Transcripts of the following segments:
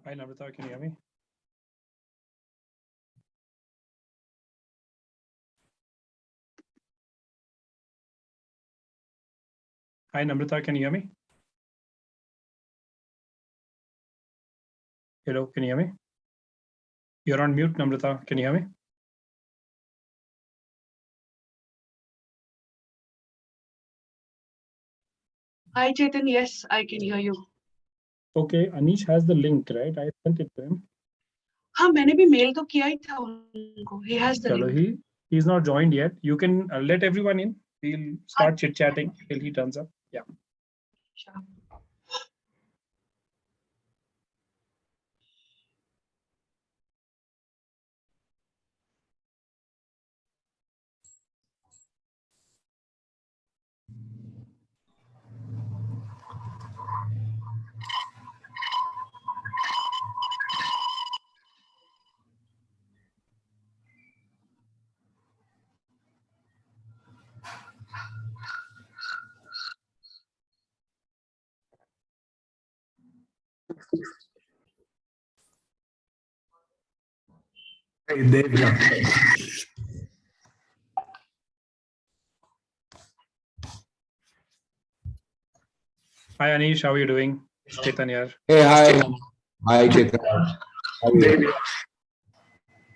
Hi, Namrata, can you hear me? Hi, Namrata, can you hear me? Hello, can you hear me? You're on mute, Namrata. Can you hear me? Hi, Chetan. Yes, I can hear you. Okay, Anish has the link, right? I sent it to him. हाँ, मैंने भी mail तो किया ही था उनको. He has the Chalo, link. he's not joined yet. You can let everyone in. We'll start chit-chatting till he turns up. Yeah. Sure. Hey, there you go. Hi, Anish. How are you doing? Chetan here. Hey, hi. Hi, Chetan. How are you?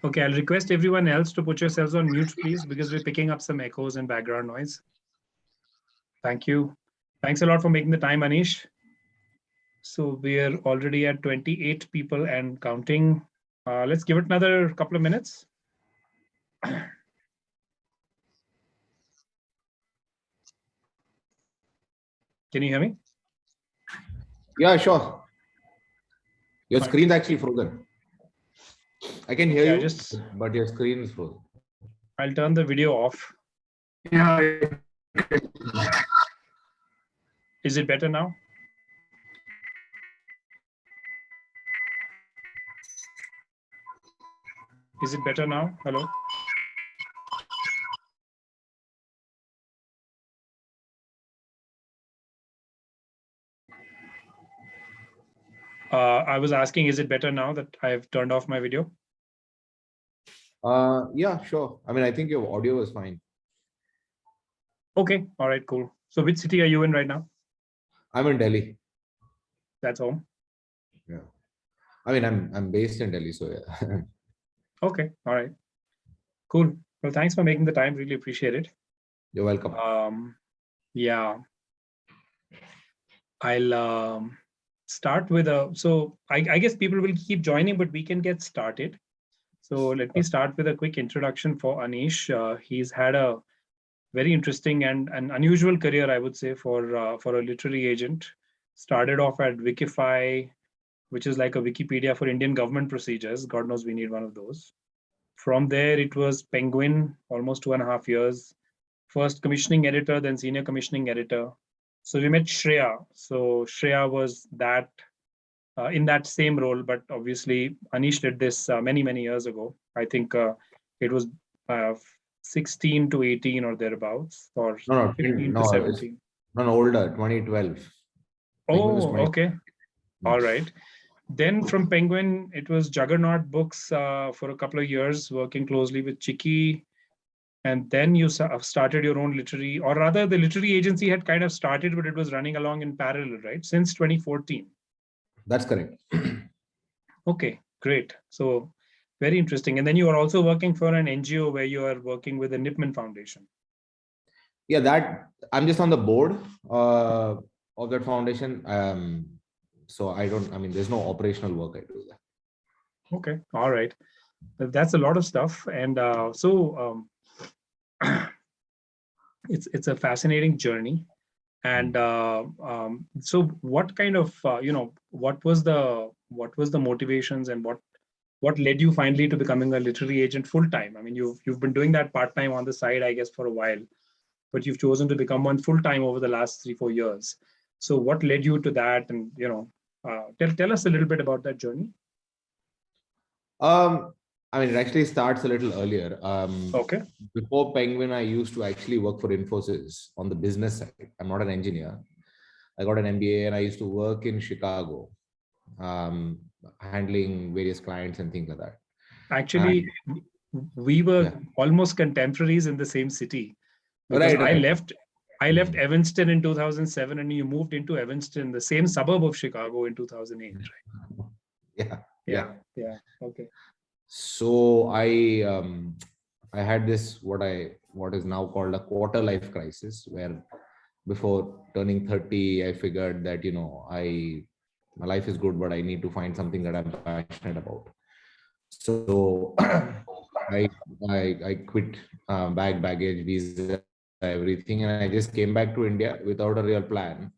Okay, I'll request everyone else to put yourselves on mute, please, because we're picking up some echoes and background noise. Thank you. Thanks a lot for making the time, Anish. So we're already at 28 people and counting. Let's give it another couple of minutes. Can you hear me? Yeah, sure. Your screen's actually frozen. I can hear Yeah, you, just but your screen is frozen. I'll turn the video off. Yeah. Is it better now? Is it better now? Hello? I was asking, is it better now that I've turned off my video? Yeah, sure. I mean, I think your audio is fine. Okay, all right, cool. So which city are you in right now? I'm in Delhi. That's home. Yeah. I mean, I'm based in Delhi, so yeah. Okay, all right, cool. Well, thanks for making the time. Really appreciate it. You're welcome. Yeah, I'll start with so I guess people will keep joining, but we can get started. So let me start with a quick introduction for Anish. He's had a very interesting and an unusual career, I would say, for a literary agent. Started off at Wikify, which is like a Wikipedia for Indian government procedures. God knows we need one of those. From there, it was Penguin, almost 2.5 years. First commissioning editor, then senior commissioning editor. So we met Shreya. So Shreya was that in that same role, but obviously Anish did this many years ago. I think it was 16 to 18 or thereabouts, or No, 15 to no, 17. no, older, 2012. Penguin is Oh, 20. okay. All right. Then from Penguin, it was Juggernaut Books for a couple of years, working closely with Chiki. And then you started your own literary, or rather the literary agency had kind of started, but it was running along in parallel, right? Since 2014. That's correct. Okay, great. So very interesting. And then you are also working for an NGO where you are working with the Nipman Foundation. Yeah, that I'm just on the board of that foundation. So I mean, there's no operational work I do there. Okay, all right. That's a lot of stuff. And it's a fascinating journey. And so what kind of, what was the motivations and what led you finally to becoming a literary agent full-time? I mean, you've been doing that part-time on the side, I guess, for a while, but you've chosen to become one full-time over the last 3-4 years. So what led you to that? And, tell us a little bit about that journey. I mean, it actually starts a little earlier. Okay. Before Penguin, I used to actually work for Infosys on the business side. I'm not an engineer. I got an MBA and I used to work in Chicago. handling various clients and things like that. Actually, we were Yeah. almost contemporaries in the same city, because Right, I right. left Evanston in 2007, and you moved into Evanston, the same suburb of Chicago, in 2008, right? Yeah. Yeah. Okay. So I had this what is now called a quarter life crisis, where before turning 30, I figured that my life is good, but I need to find something that I'm passionate about. So I quit baggage, visa, everything, and I just came back to India without a real plan.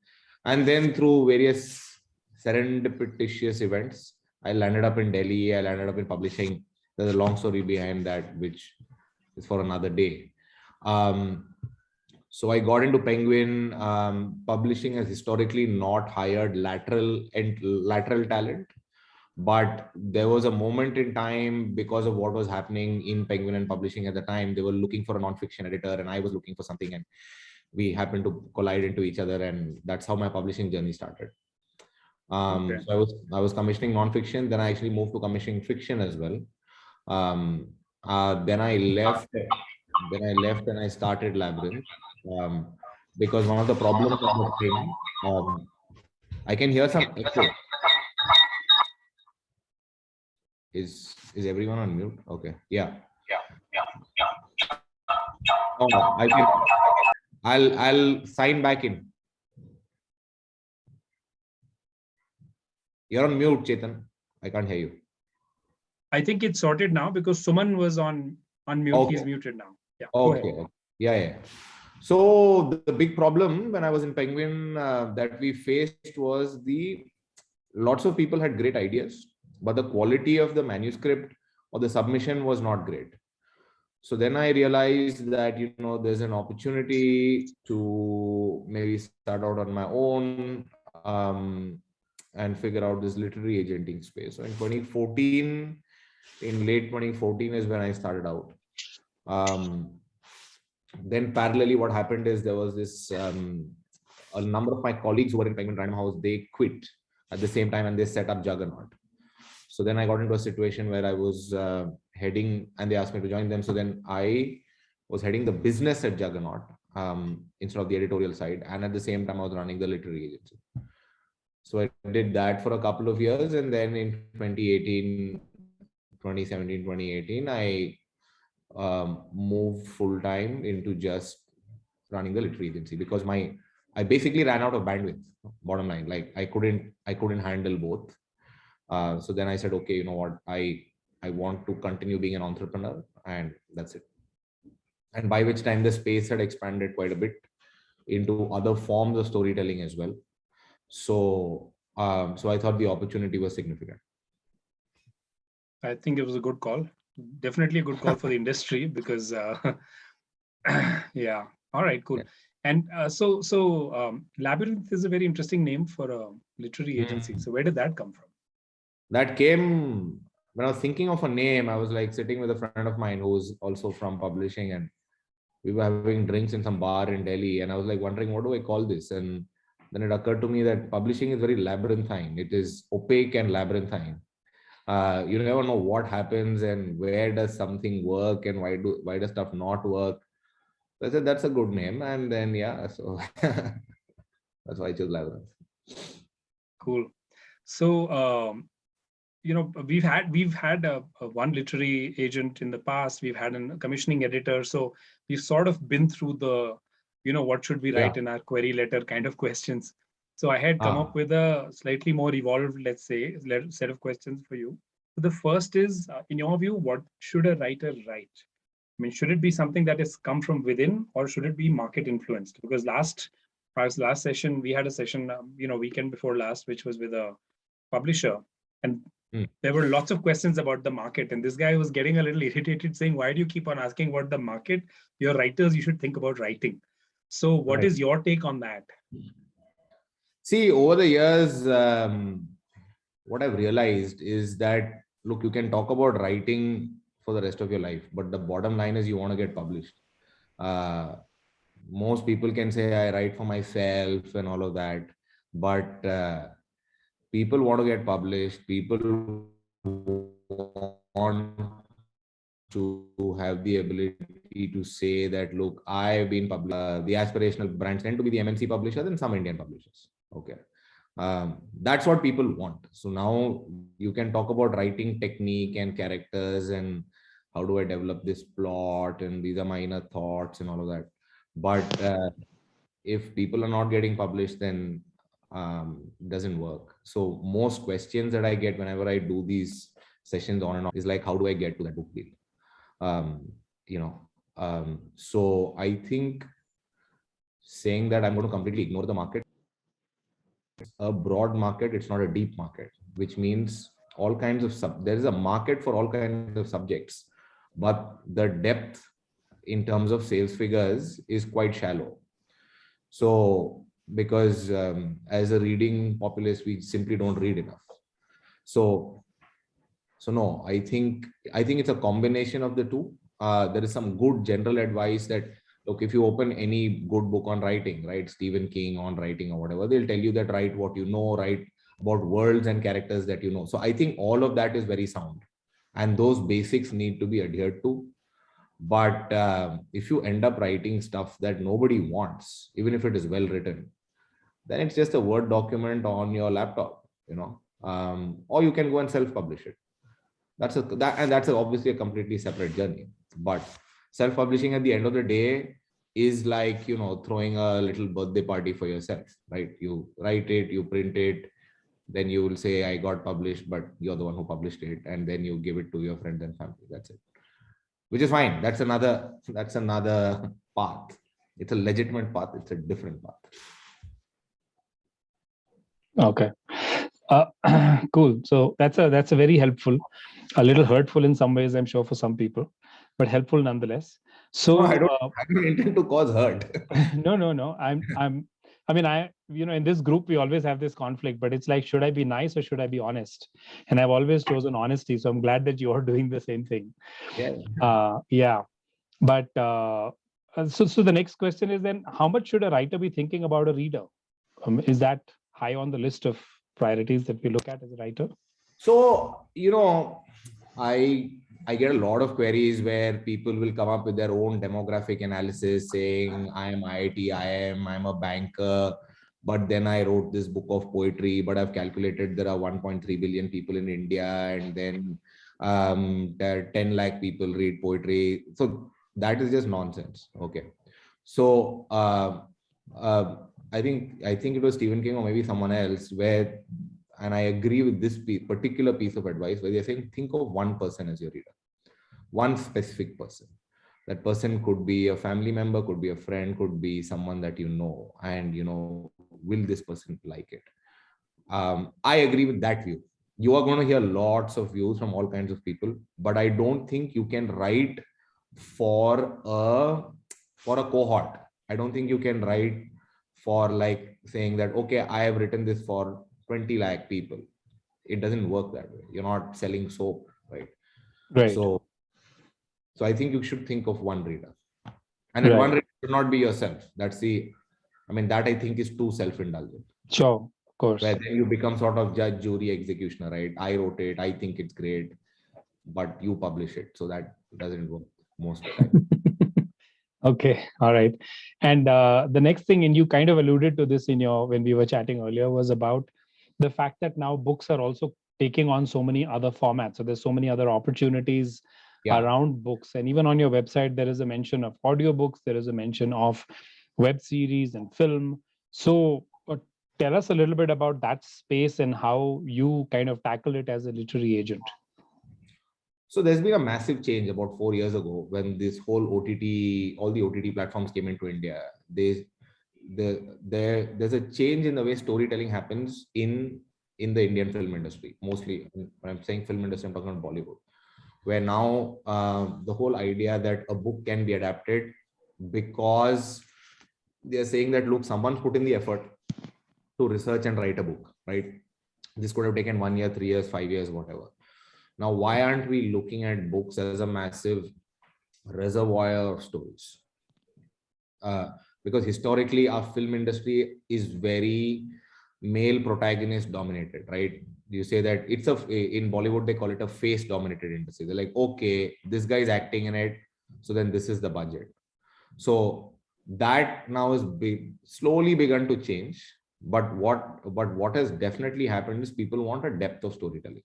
And then through various serendipitous events, I landed up in Delhi. I landed up in publishing. There's a long story behind that, which is for another day. So I got into Penguin. Publishing has historically not hired lateral talent, but there was a moment in time, because of what was happening in Penguin and publishing at the time. They were looking for a non-fiction editor, and I was looking for something, and we happened to collide into each other, and that's how my publishing journey started. Okay. So I was commissioning non-fiction, then I actually moved to commissioning fiction as well. Then I left and I started Labyrinth, because one of the problems at the time, I can hear some echo. Is everyone on mute? Okay. Yeah. Oh, I'll sign back in. You're on mute, Chetan. I can't hear you. I think it's sorted now, because Suman was on mute. Okay. He's muted now. Yeah. Go ahead. Okay. Yeah. So the big problem when I was in Penguin that we faced was lots of people had great ideas, but the quality of the manuscript or the submission was not great. So then I realized that, there's an opportunity to maybe start out on my own, and figure out this literary agenting space. So in 2014, in late 2014 is when I started out. Then parallelly, what happened is there was this, a number of my colleagues who were in Penguin Random House, they quit at the same time and they set up Juggernaut. So then I got into a situation where I was heading, and they asked me to join them. So then I was heading the business at Juggernaut instead of the editorial side. And at the same time, I was running the literary agency. So I did that for a couple of years. And then in 2017, 2018, I moved full time into just running the literary agency, because I basically ran out of bandwidth. Bottom line, like I couldn't handle both. So then I said, okay, you know what, I want to continue being an entrepreneur, and that's it. And by which time the space had expanded quite a bit into other forms of storytelling as well. So I thought the opportunity was significant. I think it was a good call. Definitely a good call for the industry, because yeah. All right, cool. Yeah. And so Labyrinth is a very interesting name for a literary agency. So where did that come from? That came when I was thinking of a name. I was like sitting with a friend of mine who's also from publishing, and we were having drinks in some bar in Delhi, and I was like wondering, what do I call this? And then it occurred to me that publishing is very labyrinthine. It is opaque and labyrinthine. You never know what happens and where does something work and why does stuff not work. So I said that's a good name, and then so that's why I chose Labyrinth. Cool. So we've had a one literary agent in the past. We've had a commissioning editor. So we've sort of been through the, what should we write in our query letter kind of questions. So I had come up with a slightly more evolved, let's say, set of questions for you. So the first is, in your view, what should a writer write? I mean, should it be something that has come from within, or should it be market influenced? Because last session, we had a session, weekend before last, which was with a publisher. And there were lots of questions about the market. And this guy was getting a little irritated, saying, why do you keep on asking about the market? You're writers, you should think about writing. So what is your take on that? See, over the years, what I've realized is that, look, you can talk about writing for the rest of your life, but the bottom line is you want to get published. Most people can say I write for myself and all of that, but people want to get published. People want to have the ability to say that, look, I've been published. The aspirational brands tend to be the MNC publishers and some Indian publishers. Okay. That's what people want. So now you can talk about writing technique and characters and how do I develop this plot and these are my inner thoughts and all of that. But if people are not getting published, then doesn't work. So most questions that I get whenever I do these sessions on and off is like, how do I get to that book deal? So I think saying that I'm going to completely ignore the market, a broad market, it's not a deep market, which means all kinds of there is a market for all kinds of subjects, but the depth in terms of sales figures is quite shallow. So because as a reading populace, we simply don't read enough. So no, I think it's a combination of the two. There is some good general advice that, look, if you open any good book on writing, right, Stephen King on writing or whatever, they'll tell you that write what you know, write about worlds and characters that you know. So I think all of that is very sound, and those basics need to be adhered to. But if you end up writing stuff that nobody wants, even if it is well written, then it's just a Word document on your laptop, or you can go and self-publish it. That's obviously a completely separate journey. But self-publishing at the end of the day is like, throwing a little birthday party for yourself, right? You write it, you print it, then you will say, I got published, but you're the one who published it. And then you give it to your friends and family. That's it. Which is fine. That's another path. It's a legitimate path. It's a different path. Okay. Cool. So that's a very helpful, a little hurtful in some ways, I'm sure, for some people, but helpful nonetheless. So no, I don't intend to cause hurt. No. In this group, we always have this conflict, but it's like, should I be nice or should I be honest? And I've always chosen honesty. So I'm glad that you are doing the same thing. Yeah. But so the next question is then, how much should a writer be thinking about a reader? Is that high on the list of priorities that we look at as a writer? So, I get a lot of queries where people will come up with their own demographic analysis saying, I am IIT, I'm a banker, but then I wrote this book of poetry, but I've calculated there are 1.3 billion people in India, and then there are 10 lakh people read poetry. So that is just nonsense. Okay. So I think it was Stephen King or maybe someone else and I agree with this particular piece of advice where they're saying, think of one person as your reader, one specific person. That person could be a family member, could be a friend, could be someone that you know, and will this person like it? I agree with that view. You are going to hear lots of views from all kinds of people, but I don't think you can write for a cohort. I don't think you can write for like saying that, okay, I have written this for 20 lakh people. It doesn't work that way. You're not selling soap, right? Right. So I think you should think of one reader, and that one reader should not be yourself. That I think is too self-indulgent. Sure, of course. Where then you become sort of judge, jury, executioner, right? I wrote it, I think it's great, but you publish it. So that doesn't work most of the time. Okay, all right. And the next thing, and you kind of alluded to this when we were chatting earlier, was about the fact that now books are also taking on so many other formats. So there's so many other opportunities around books. And even on your website, there is a mention of audiobooks, there is a mention of web series and film. So tell us a little bit about that space and how you kind of tackle it as a literary agent. So there's been a massive change about 4 years ago when this whole all the OTT platforms came into India. There's a change in the way storytelling happens in the Indian film industry. Mostly, when I'm saying film industry, I'm talking about Bollywood, where now the whole idea that a book can be adapted because they're saying that, look, someone put in the effort to research and write a book, right? This could have taken 1 year, 3 years, 5 years, whatever. Now, why aren't we looking at books as a massive reservoir of stories? Because historically, our film industry is very male protagonist dominated, right? You say that it's in Bollywood, they call it a face dominated industry. They're like, okay, this guy is acting in it, so then this is the budget. So that now is slowly begun to change. But what has definitely happened is people want a depth of storytelling.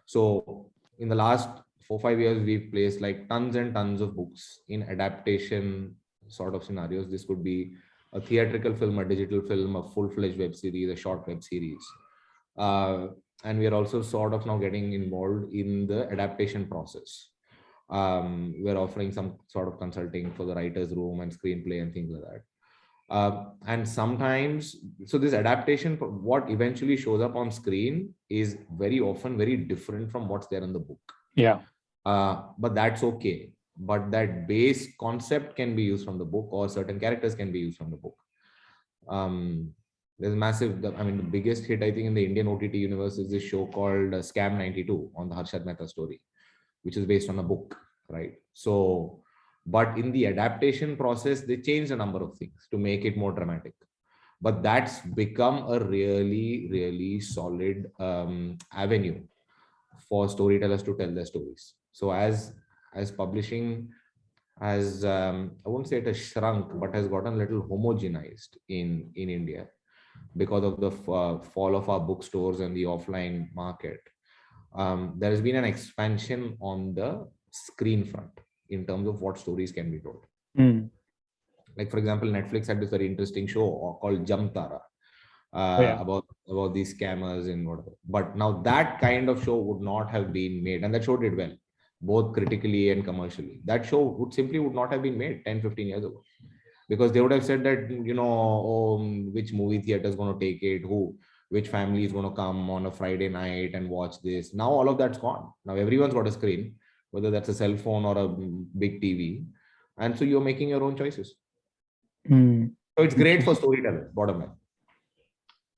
So in the last 4-5 years, we've placed like tons and tons of books in adaptation sort of scenarios. This could be a theatrical film, a digital film, a full-fledged web series, a short web series. And we are also sort of now getting involved in the adaptation process. We're offering some sort of consulting for the writer's room and screenplay and things like that. And sometimes, so this adaptation, what eventually shows up on screen is very often very different from what's there in the book. Yeah. But that's okay. But that base concept can be used from the book, or certain characters can be used from the book. There's massive, I mean, the biggest hit, I think, in the Indian OTT universe is this show called Scam 92 on the Harshad Mehta story, which is based on a book, right? So, but in the adaptation process, they changed a number of things to make it more dramatic. But that's become a really, really solid avenue for storytellers to tell their stories. So as publishing has, I won't say it has shrunk, but has gotten a little homogenized in India because of the fall of our bookstores and the offline market. There has been an expansion on the screen front in terms of what stories can be told. Like, for example, Netflix had this very interesting show called Jamtara about these scammers and whatever. But now that kind of show would not have been made, and that show did well, both critically and commercially. That show would not have been made 10-15 years ago, because they would have said that, you know, which movie theater is going to take it, which family is going to come on a Friday night and watch this. Now all of that's gone. Now everyone's got a screen, whether that's a cell phone or a big TV. And so you're making your own choices. So it's great for storytellers, bottom line.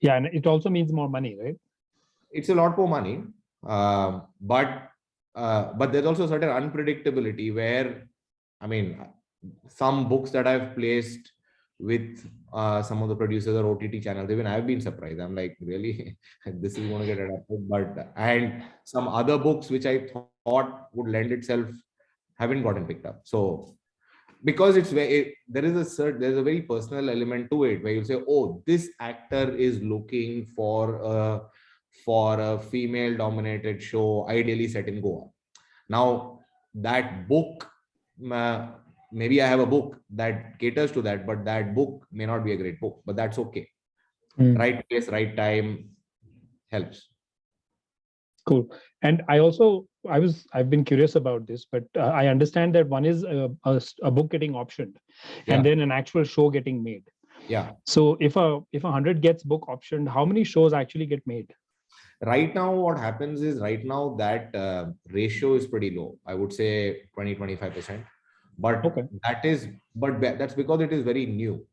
Yeah, and it also means more money, right? It's a lot more money, but there's also a certain unpredictability where, I mean, some books that I've placed with some of the producers or OTT channels, even I've been surprised. I'm like, really, this is going to get adapted. And some other books which I thought would lend itself haven't gotten picked up. So because there's a very personal element to it, where you say, oh, this actor is looking for a female dominated show, ideally set in Goa. Now that book, maybe I have a book that caters to that, but that book may not be a great book, but that's okay. Right place, right time helps. Cool. And I've been curious about this, but I understand that one is a book getting optioned, and then an actual show getting made. Yeah. So if 100 gets book optioned, how many shows actually get made? Right now, what happens is that ratio is pretty low. I would say 20-25%. But that's because it is very new.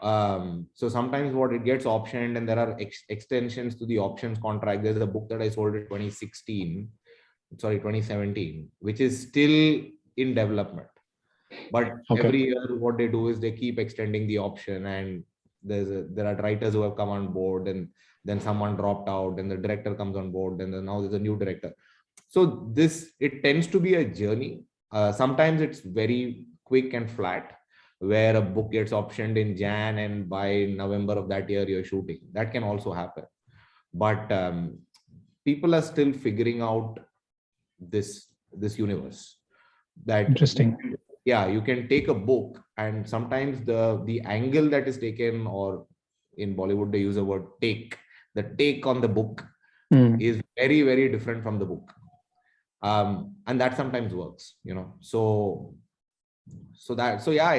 So sometimes what it gets optioned, and there are extensions to the options contract. There's a book that I sold in 2017, which is still in development. But every year what they do is they keep extending the option, and there are writers who have come on board, and then someone dropped out, and the director comes on board, and then now there's a new director. So it tends to be a journey. Sometimes it's very quick and flat, where a book gets optioned in Jan and by November of that year you're shooting. That can also happen. But people are still figuring out this universe. That interesting. Yeah, you can take a book, and sometimes the angle that is taken, or in Bollywood they use the word take. The take on the book is very, very different from the book. And that sometimes works, you know. So yeah,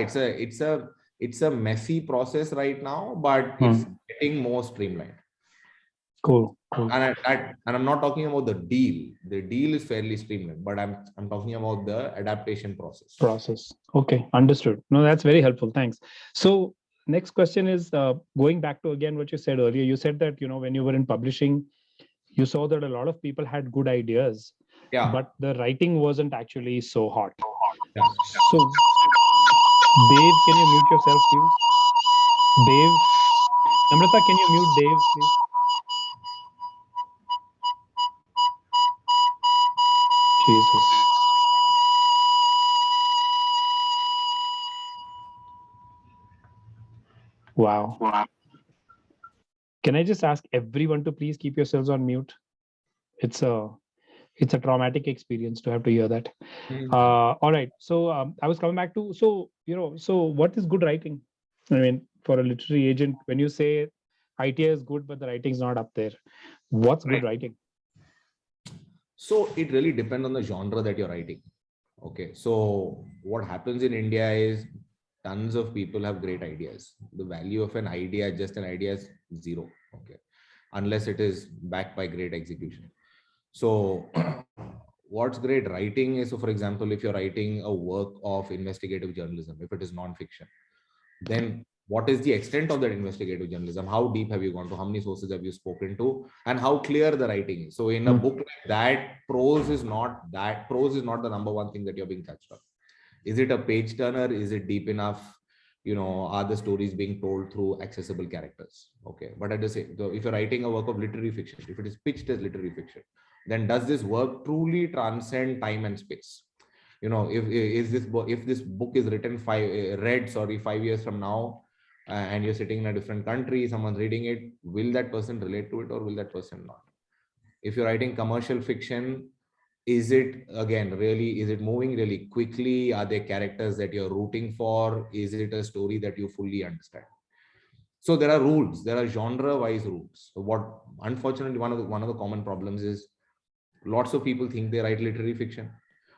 it's a messy process right now, but it's getting more streamlined. Cool. And I'm not talking about the deal. The deal is fairly streamlined, but I'm talking about the adaptation process. Okay, understood. No, that's very helpful. Thanks. So next question is going back to again what you said earlier. You said that, you know, when you were in publishing, you saw that a lot of people had good ideas, but the writing wasn't actually so hot. Yeah. So Dave, can you mute yourself, please? Dave, Namrata, can you mute Dave, please? Jesus. Wow. Can I just ask everyone to please keep yourselves on mute? It's a traumatic experience to have to hear that. All right. So I was coming back to, so what is good writing? I mean, for a literary agent, when you say idea is good, but the writing's not up there, what's good writing? So it really depends on the genre that you're writing. Okay. So what happens in India is tons of people have great ideas. The value of an idea, just an idea, is zero. Okay. Unless it is backed by great execution. So what's great writing is, so for example, if you're writing a work of investigative journalism, if it is non-fiction, then what is the extent of that investigative journalism? How deep have you gone to? How many sources have you spoken to? And how clear the writing is? So in a book like that, prose is not the number one thing that you're being judged on. Is it a page turner? Is it deep enough? Are the stories being told through accessible characters? Okay. But at the same, so if you're writing a work of literary fiction, if it is pitched as literary fiction, then does this work truly transcend time and space? If this book is written 5 years from now, and you're sitting in a different country, someone's reading it, will that person relate to it, or will that person not? If you're writing commercial fiction, is it moving really quickly? Are there characters that you're rooting for? Is it a story that you fully understand? So there are rules, there are genre wise rules. So what, unfortunately, one of the common problems is lots of people think they write literary fiction,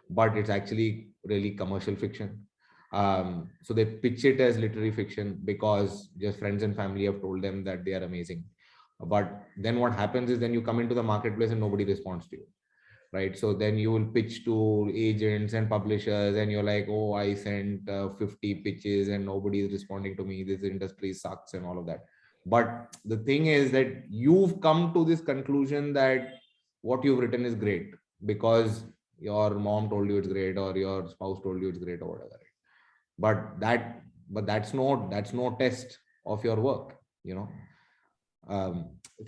but it's actually really commercial fiction. So they pitch it as literary fiction because just friends and family have told them that they are amazing. But then what happens is, then you come into the marketplace and nobody responds to you, right? So then you will pitch to agents and publishers and you're like, oh, I sent 50 pitches and nobody is responding to me. This industry sucks and all of that. But the thing is that you've come to this conclusion that what you've written is great because your mom told you it's great, or your spouse told you it's great, or whatever. But that's no test of your work. It's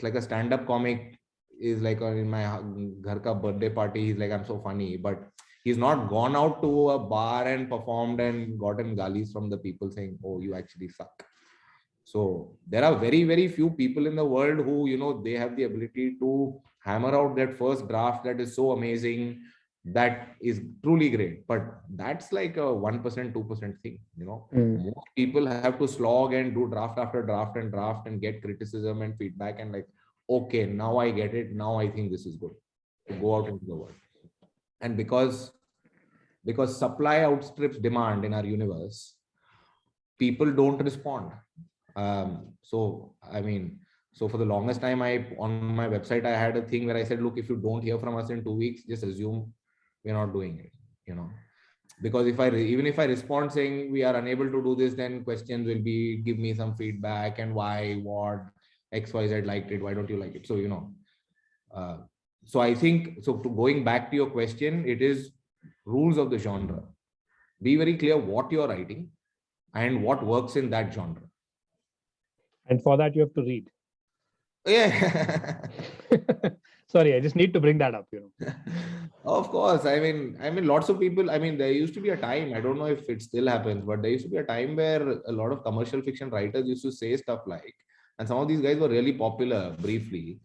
like a stand-up comic is like in my ghar ka birthday party, he's like, I'm so funny, but he's not gone out to a bar and performed and gotten galis from the people saying, oh, you actually suck. So there are very, very few people in the world who, they have the ability to hammer out that first draft that is so amazing, that is truly great. But that's like a 1%, 2% thing. Most people have to slog and do draft after draft and get criticism and feedback and like, okay, now I get it. Now I think this is good to go out into the world. And because supply outstrips demand in our universe, people don't respond. So for the longest time, on my website, I had a thing where I said, look, if you don't hear from us in 2 weeks, just assume we're not doing it, because even if I respond saying we are unable to do this, then questions will be, give me some feedback and why, what, XYZ liked it, why don't you like it? So, so I think, so to going back to your question, it is rules of the genre. Be very clear what you're writing and what works in that genre. And for that, you have to read. Yeah. Sorry, I just need to bring that up, Of course. I mean, lots of people, there used to be a time, I don't know if it still happens, but there used to be a time where a lot of commercial fiction writers used to say stuff like, and some of these guys were really popular briefly.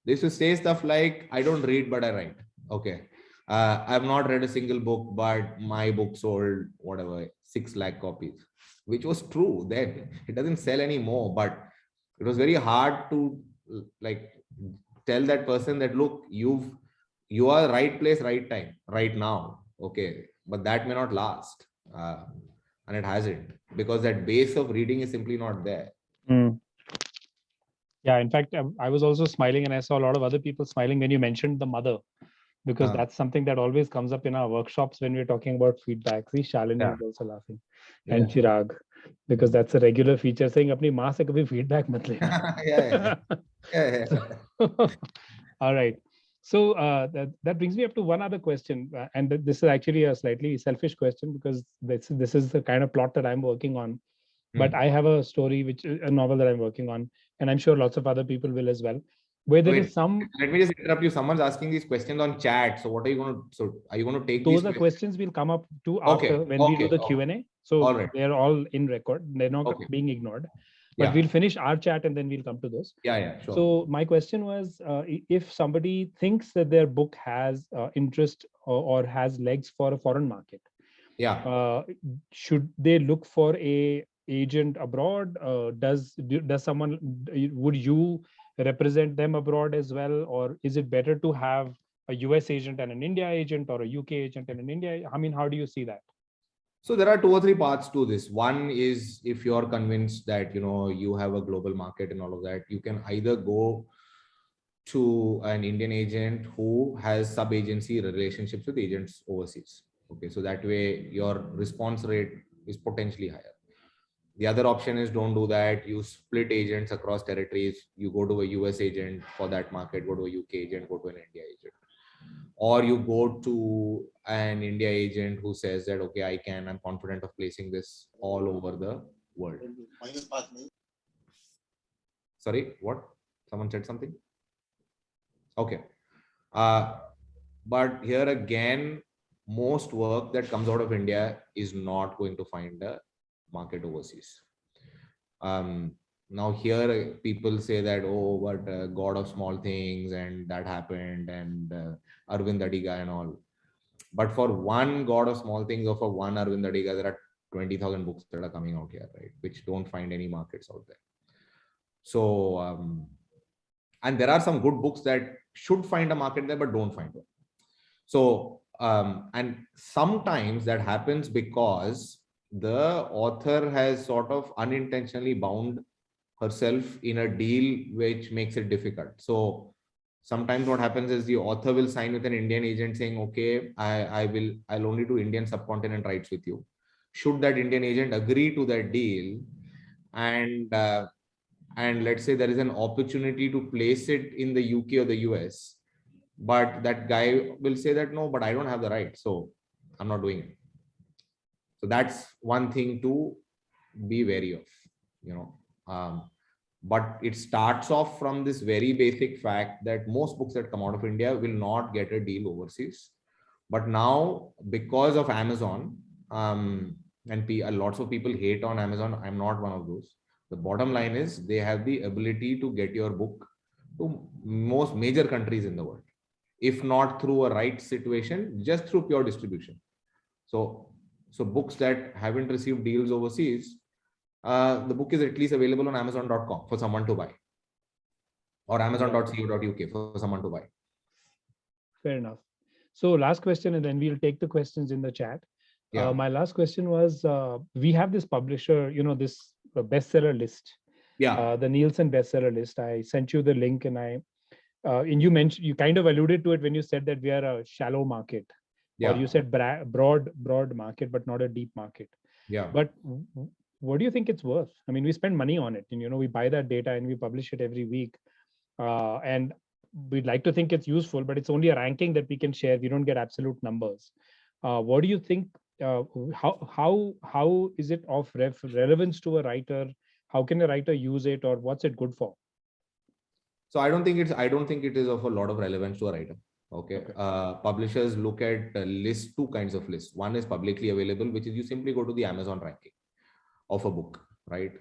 They used to say stuff like, I don't read, but I write. Okay. I've not read a single book, but my book sold whatever, 6 lakh copies, which was true then. It doesn't sell anymore, but it was very hard to like tell that person that, look, you are right place, right time, right now. Okay. But that may not last. And it hasn't, because that base of reading is simply not there. Yeah, in fact, I was also smiling and I saw a lot of other people smiling when you mentioned the mother, because that's something that always comes up in our workshops when we're talking about feedback. See, Shalini is also laughing. And Chirag, because that's a regular feature, saying apni maa se kabhi feedback mat lena. All right. So that brings me up to one other question. And this is actually a slightly selfish question, because this is the kind of plot that I'm working on. But I have a story, which is a novel that I'm working on, and I'm sure lots of other people will as well, where there Wait, is some. let me just interrupt you. Someone's asking these questions on chat. So what are you going to? So are you going to take Those these are questions we'll come up to Okay, after when we do the okay. Q&A. So All right. they're all in record. They're not Okay. being ignored. But Yeah. we'll finish our chat and then we'll come to those. Yeah, sure. So my question was, if somebody thinks that their book has interest or has legs for a foreign market, Yeah. should they look for a agent abroad? Does someone, would you represent them abroad as well, or is it better to have a US agent and an India agent, or a UK agent and an India? I mean, how do you see that? So there are 2 or 3 parts to this. One is, if you're convinced that you have a global market and all of that, you can either go to an Indian agent who has sub-agency relationships with agents overseas. Okay, so that way your response rate is potentially higher. The other option is, don't do that. You split agents across territories. You go to a US agent for that market, go to a UK agent, go to an India agent. Or you go to an India agent who says that, okay, I'm confident of placing this all over the world. Sorry, what? Someone said something? Okay. But here again, most work that comes out of India is not going to find a market overseas. Now here people say that, oh, but God of small things, and that happened, and Arvind Adiga and all. But for one God of small things, or for one Arvind Adiga, there are 20,000 books that are coming out here, right? Which don't find any markets out there. So, and there are some good books that should find a market there, but don't find one. So, and sometimes that happens because the author has sort of unintentionally bound herself in a deal which makes it difficult. So sometimes what happens is the author will sign with an Indian agent saying, okay, I'll only do Indian subcontinent rights with you. Should that Indian agent agree to that deal, and let's say there is an opportunity to place it in the UK or the US, but that guy will say that, no, but I don't have the right, so I'm not doing it. So that's one thing to be wary of, but it starts off from this very basic fact that most books that come out of India will not get a deal overseas. But now, because of Amazon, and lots of people hate on Amazon, I'm not one of those. The bottom line is, they have the ability to get your book to most major countries in the world, if not through a rights situation, just through pure distribution. So books that haven't received deals overseas, the book is at least available on Amazon.com for someone to buy, or Amazon.co.uk for someone to buy. Fair enough. So last question, and then we'll take the questions in the chat. Yeah. My last question was, we have this publisher, this bestseller list. Yeah. The Nielsen bestseller list. I sent you the link, and you kind of alluded to it when you said that we are a shallow market, or you said broad market, but not a deep market. Yeah. But what do you think it's worth? I mean, we spend money on it, and we buy that data and we publish it every week, and we'd like to think it's useful, but it's only a ranking that we can share. We don't get absolute numbers. What do you think? How is it of relevance to a writer? How can a writer use it, or what's it good for? So I don't think it is of a lot of relevance to a writer. Okay. Publishers look at lists, 2 kinds of lists. One is publicly available, which is you simply go to the Amazon ranking of a book, right?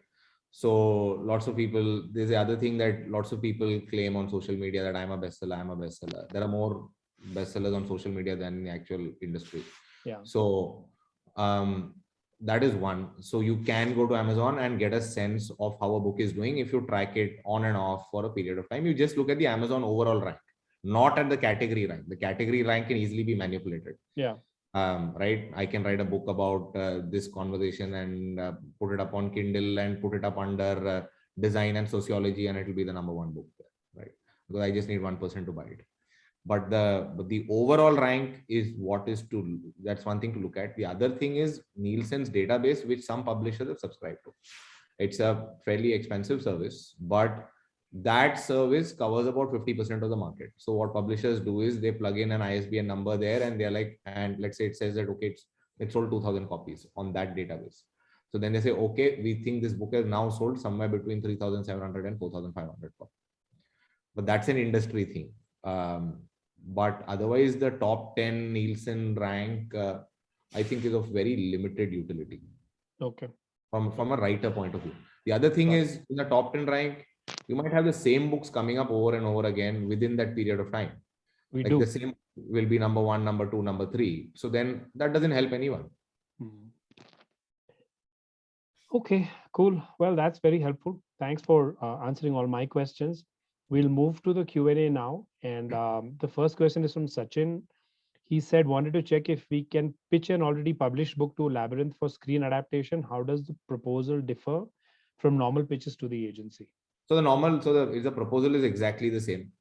So lots of people, there's the other thing that lots of people claim on social media, that I'm a bestseller. There are more bestsellers on social media than in the actual industry. Yeah. So that is one. So you can go to Amazon and get a sense of how a book is doing if you track it on and off for a period of time. You just look at the Amazon overall rank, not at the category rank. The category rank can easily be manipulated. Yeah. Right. I can write a book about this conversation and put it up on Kindle and put it up under design and sociology, and it will be the #1 book, right? Because I just need one person to buy it. But the overall rank is that's one thing to look at. The other thing is Nielsen's database, which some publishers have subscribed to. It's a fairly expensive service, but that service covers about 50% of the market. So what publishers do is they plug in an ISBN number there, and they're like, and let's say it says that, okay, it sold 2,000 copies on that database. So then they say, okay, we think this book has now sold somewhere between 3,700 and 4,500 copies. But that's an industry thing. But otherwise, the top 10 Nielsen rank, I think, is of very limited utility. Okay. From a writer point of view. The other thing is, in the top 10 rank, you might have the same books coming up over and over again within that period of time. We like do. the same will be number 1, number 2, number 3. So then that doesn't help anyone. Okay, cool. Well, that's very helpful. Thanks for answering all my questions. We'll move to the Q&A now. And the first question is from Sachin. He said, wanted to check if we can pitch an already published book to Labyrinth for screen adaptation. How does the proposal differ from normal pitches to the agency? So the proposal is exactly the same.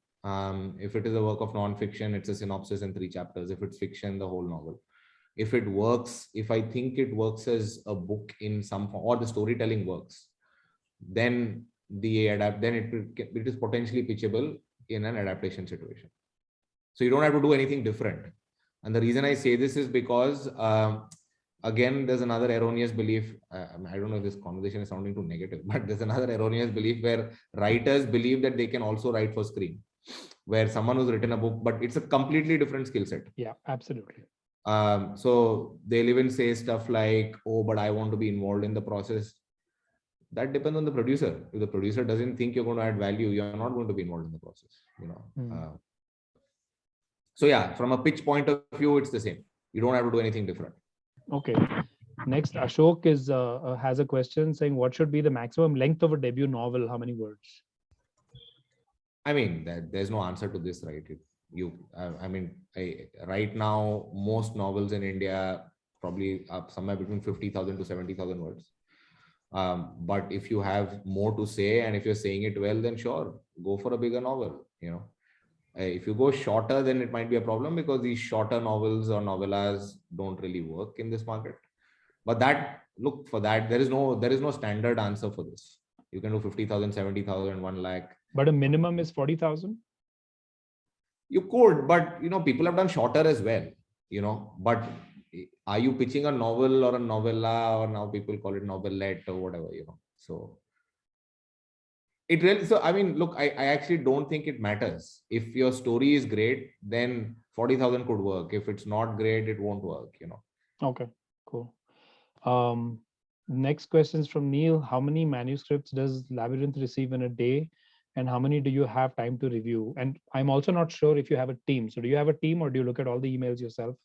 If it is a work of non-fiction, it's a synopsis and 3 chapters. If it's fiction, the whole novel. If it works, if I think it works as a book in some form, or the storytelling works, then it is potentially pitchable in an adaptation situation. So you don't have to do anything different. And the reason I say this is because, again, there's another erroneous belief. I don't know if this conversation is sounding too negative, but there's another erroneous belief where writers believe that they can also write for screen, where someone who's written a book, but it's a completely different skill set. Yeah, absolutely. So they'll even say stuff like, oh, but I want to be involved in the process. That depends on the producer. If the producer doesn't think you're going to add value, you're not going to be involved in the process. So yeah, from a pitch point of view, it's the same. You don't have to do anything different. Okay. Next, Ashok has a question saying, what should be the maximum length of a debut novel? How many words? I mean, there's no answer to this, right? Right now, most novels in India probably up somewhere between 50,000 to 70,000 words. But if you have more to say and if you're saying it well, then sure, go for a bigger novel. If you go shorter, then it might be a problem because these shorter novels or novellas don't really work in this market. But there is no standard answer for this. You can do 50,000, 70,000, 1 lakh. But a minimum is 40,000? You could, but people have done shorter as well. But are you pitching a novel or a novella, or now people call it novelette or whatever, So it really, I actually don't think it matters. If your story is great, then 40,000 could work. If it's not great, it won't work, Okay, cool. Next question is from Neil. How many manuscripts does Labyrinth receive in a day? And how many do you have time to review? And I'm also not sure if you have a team. So do you have a team or do you look at all the emails yourself?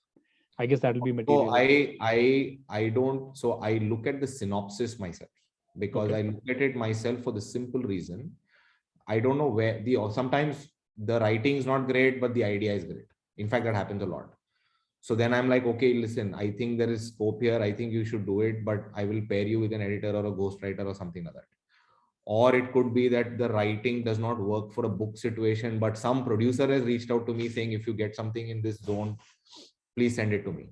I guess that'll be material. So I don't. So I look at the synopsis myself because I look at it myself for the simple reason. I don't know where sometimes the writing is not great, but the idea is great. In fact, that happens a lot. So then I'm like, okay, listen, I think there is scope here. I think you should do it, but I will pair you with an editor or a ghostwriter or something like that. Or it could be that the writing does not work for a book situation, but some producer has reached out to me saying, if you get something in this zone, please send it to me.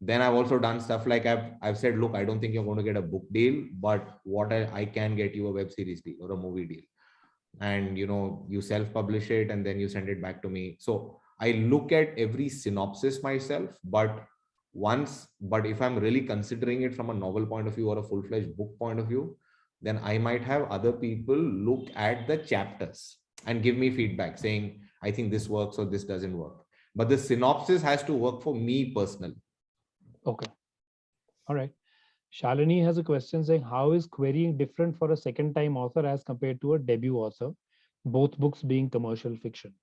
Then I've also done stuff like I've said, look, I don't think you're going to get a book deal, but what I can get you a web series deal or a movie deal. And, you self-publish it and then you send it back to me. So I look at every synopsis myself, but if I'm really considering it from a novel point of view or a full-fledged book point of view, then I might have other people look at the chapters and give me feedback saying, I think this works or this doesn't work. But the synopsis has to work for me personally. Okay. All right. Shalini has a question saying, how is querying different for a second-time author as compared to a debut author, both books being commercial fiction?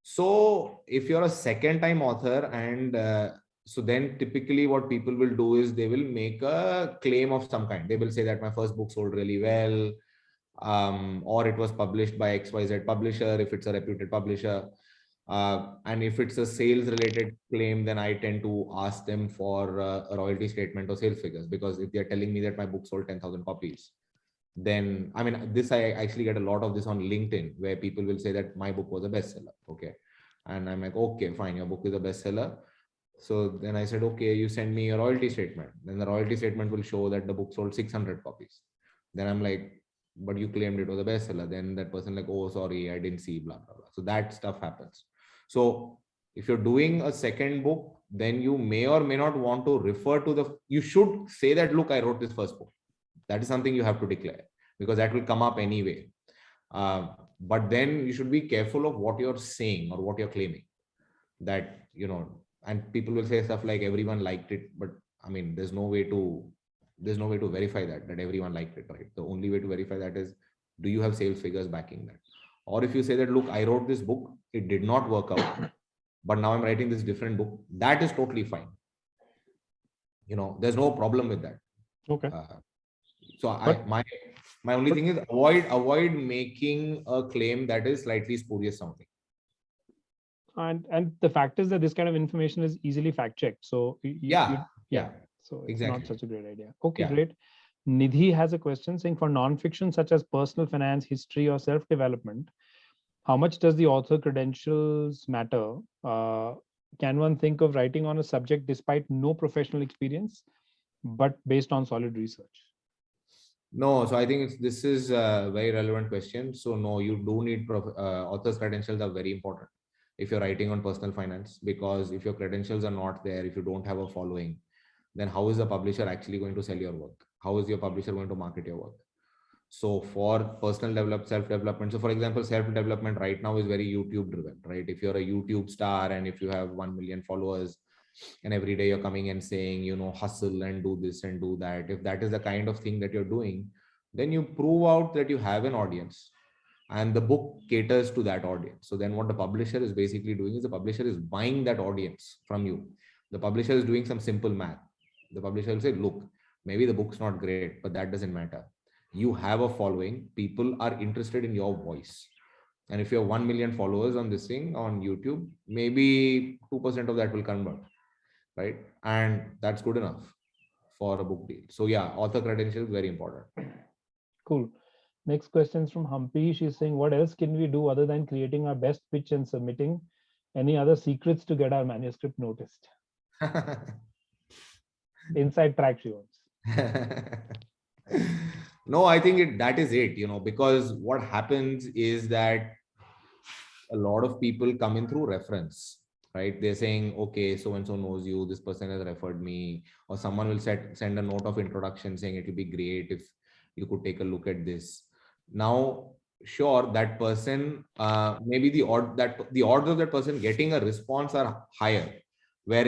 So if you're a second-time author and so then typically what people will do is they will make a claim of some kind. They will say that my first book sold really well, or it was published by XYZ publisher, if it's a reputed publisher. And if it's a sales related claim, then I tend to ask them for a royalty statement or sales figures, because if they're telling me that my book sold 10,000 copies, then I actually get a lot of this on LinkedIn where people will say that my book was a bestseller. Okay. And I'm like, okay, fine. Your book is a bestseller. So then I said, okay, you send me a royalty statement. Then the royalty statement will show that the book sold 600 copies. Then I'm like, but you claimed it was a bestseller. Then that person like, oh, sorry, I didn't see, blah, blah, blah. So that stuff happens. So if you're doing a second book, then you may or may not want to refer to you should say that, look, I wrote this first book. That is something you have to declare, because that will come up anyway. But then you should be careful of what you're saying or what you're claiming, that, and people will say stuff like everyone liked it, but I mean, there's no way to verify that everyone liked it, right? The only way to verify that is, do you have sales figures backing that? Or if you say that, look, I wrote this book, it did not work out, but now I'm writing this different book, that is totally fine. There's no problem with that. Okay. My only thing is avoid making a claim that is slightly spurious sounding. And the fact is that this kind of information is easily fact checked. So Yeah. So it's Exactly. not such a great idea. Okay, Yeah. great. Nidhi has a question saying, for nonfiction such as personal finance, history, or self-development, how much does the author credentials matter? Can one think of writing on a subject despite no professional experience, but based on solid research? No, so I think this is a very relevant question. So no, you do need author's credentials are very important if you're writing on personal finance, because if your credentials are not there, if you don't have a following, then how is the publisher actually going to sell your work? How is your publisher going to market your work? So for personal self-development, so for example, self-development right now is very YouTube driven, right? If you're a YouTube star and if you have 1 million followers and every day you're coming and saying, hustle and do this and do that, if that is the kind of thing that you're doing, then you prove out that you have an audience and the book caters to that audience. So then what the publisher is basically doing is the publisher is buying that audience from you. The publisher is doing some simple math. The publisher will say, look, maybe the book's not great, but that doesn't matter. You have a following, people are interested in your voice. And if you have 1 million followers on this thing on YouTube, maybe 2% of that will convert, right? And that's good enough for a book deal. So yeah, author credentials very important. Cool. Next question is from Humpy. She's saying, what else can we do other than creating our best pitch and submitting? Any other secrets to get our manuscript noticed? Inside track, she wants. No, I think that is it, because what happens is that a lot of people come in through reference, right? They're saying, okay, so-and-so knows you, this person has referred me, or someone will send a note of introduction saying it will be great if you could take a look at this. Now, sure, that person, maybe the odds of that person getting a response are higher, where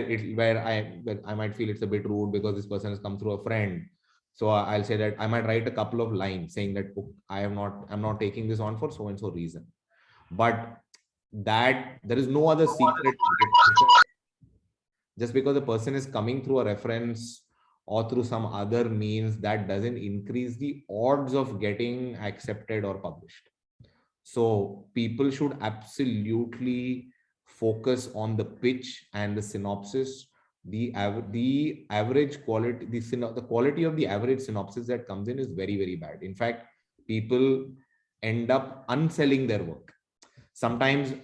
I might feel it's a bit rude because this person has come through a friend. So I'll say that I might write a couple of lines saying that, oh, I'm not taking this on for so-and-so reason. But that there is no other secret. Just because the person is coming through a reference or through some other means, that doesn't increase the odds of getting accepted or published. So people should absolutely focus on the pitch and the synopsis. The average quality, the quality of the average synopsis that comes in is very, very bad. In fact, people end up unselling their work. Sometimes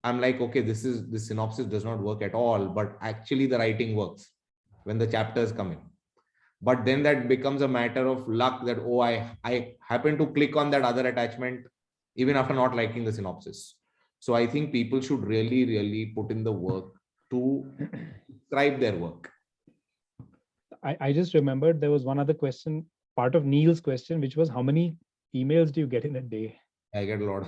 I'm like, okay, this synopsis does not work at all, but actually the writing works when the chapters come in. But then that becomes a matter of luck that, oh, I happen to click on that other attachment even after not liking the synopsis. So I think people should really, really put in the work to describe their work. I just remembered there was one other question, part of Neil's question, which was, how many emails do you get in a day? I get a lot of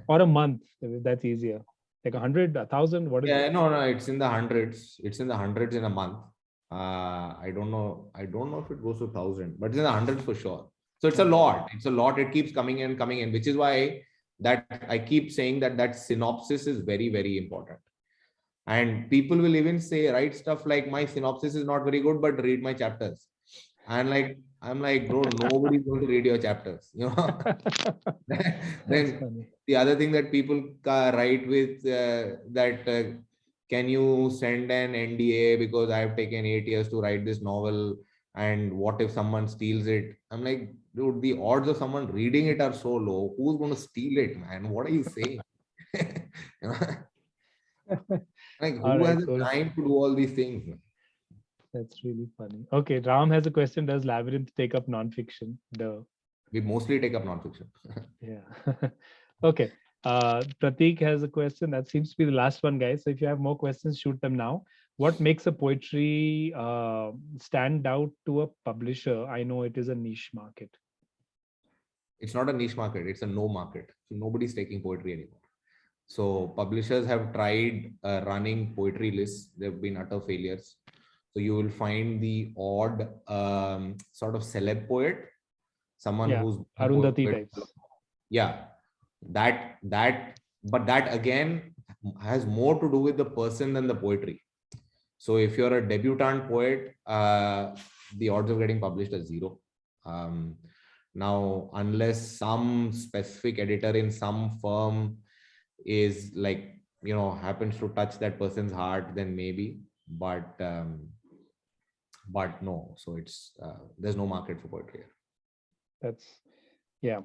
or a month. That's easier. Like 100, 1,000. What is it? No, it's in the hundreds. It's in the hundreds in a month. I don't know if it goes to 1,000, but it's in the hundreds for sure. So it's a lot. It keeps coming in, which is why that I keep saying that synopsis is very, very important. And people will even write stuff like, my synopsis is not very good, but read my chapters. And I'm like, bro, nobody's going to read your chapters. Then the other thing that people write with can you send an NDA because I have taken 8 years to write this novel, and what if someone steals it? I'm like, dude, the odds of someone reading it are so low. Who's going to steal it, man? What are you saying? Like, who has the time to do all these things? That's really funny. Okay, Ram has a question. Does Labyrinth take up nonfiction? We mostly take up nonfiction. Yeah. Okay. Prateek has a question. That seems to be the last one, guys. So if you have more questions, shoot them now. What makes a poetry stand out to a publisher? I know it is a niche market. It's not a niche market, it's a no market. So nobody's taking poetry anymore. So publishers have tried running poetry lists. They've been utter failures. So you will find the odd sort of celeb poet, someone Yeah, who's Arundhati types. Yeah, but that again has more to do with the person than the poetry. So if you're a debutant poet, the odds of getting published are zero. Now, unless some specific editor in some firm is like, happens to touch that person's heart, then maybe, but no. So it's there's no market for poetry. That's, yeah.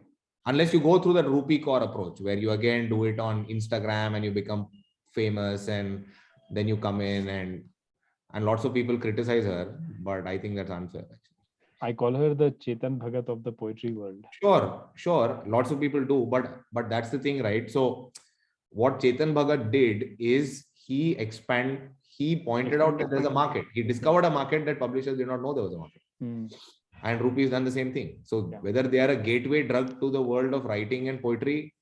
Unless you go through the rupee core approach, where you again do it on Instagram and you become famous, and then you come in and lots of people criticize her, but I think that's unfair. Actually. I call her the Chetan Bhagat of the poetry world. Sure. Lots of people do, but that's the thing, right? So what Chetan Bhagat did is he pointed out that there's a market. He discovered a market that publishers did not know there was a market. And Rupi has done the same thing. So whether they are a gateway drug to the world of writing and poetry,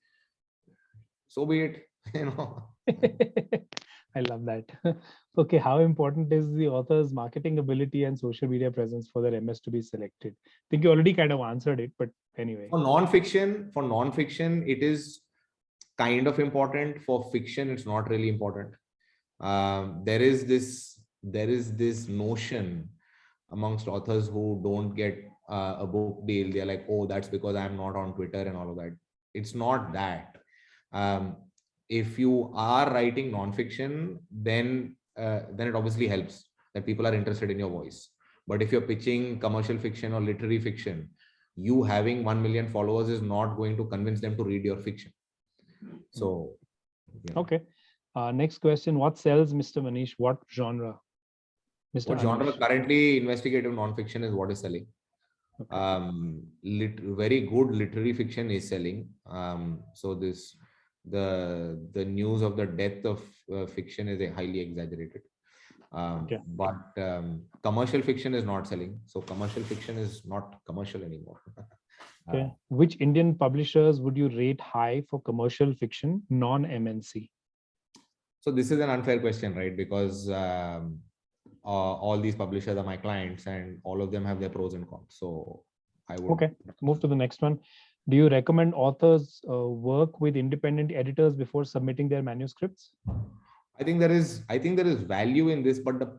so be it. I love that. Okay, how important is the author's marketing ability and social media presence for their MS to be selected? I think you already kind of answered it, but anyway. For non-fiction, it is kind of important. For fiction, it's not really important. There is this notion amongst authors who don't get a book deal. They're like, oh, that's because I'm not on Twitter and all of that. It's not that. If you are writing non-fiction, then it obviously helps that people are interested in your voice. But if you're pitching commercial fiction or literary fiction, you having 1 million followers is not going to convince them to read your fiction. So, yeah. Okay. Next question. What sells, Mr. Manish? What genre? Mr. What genre? Anish. Currently, investigative non-fiction is what is selling. Okay. Very good literary fiction is selling. So the news of the death of fiction is highly exaggerated. But commercial fiction is not selling. So commercial fiction is not commercial anymore. Okay. Which Indian publishers would you rate high for commercial fiction, non-MNC? So this is an unfair question, right? Because all these publishers are my clients and all of them have their pros and cons. So I would. Okay, move to the next one. Do you recommend authors work with independent editors before submitting their manuscripts? I think there is value in this, but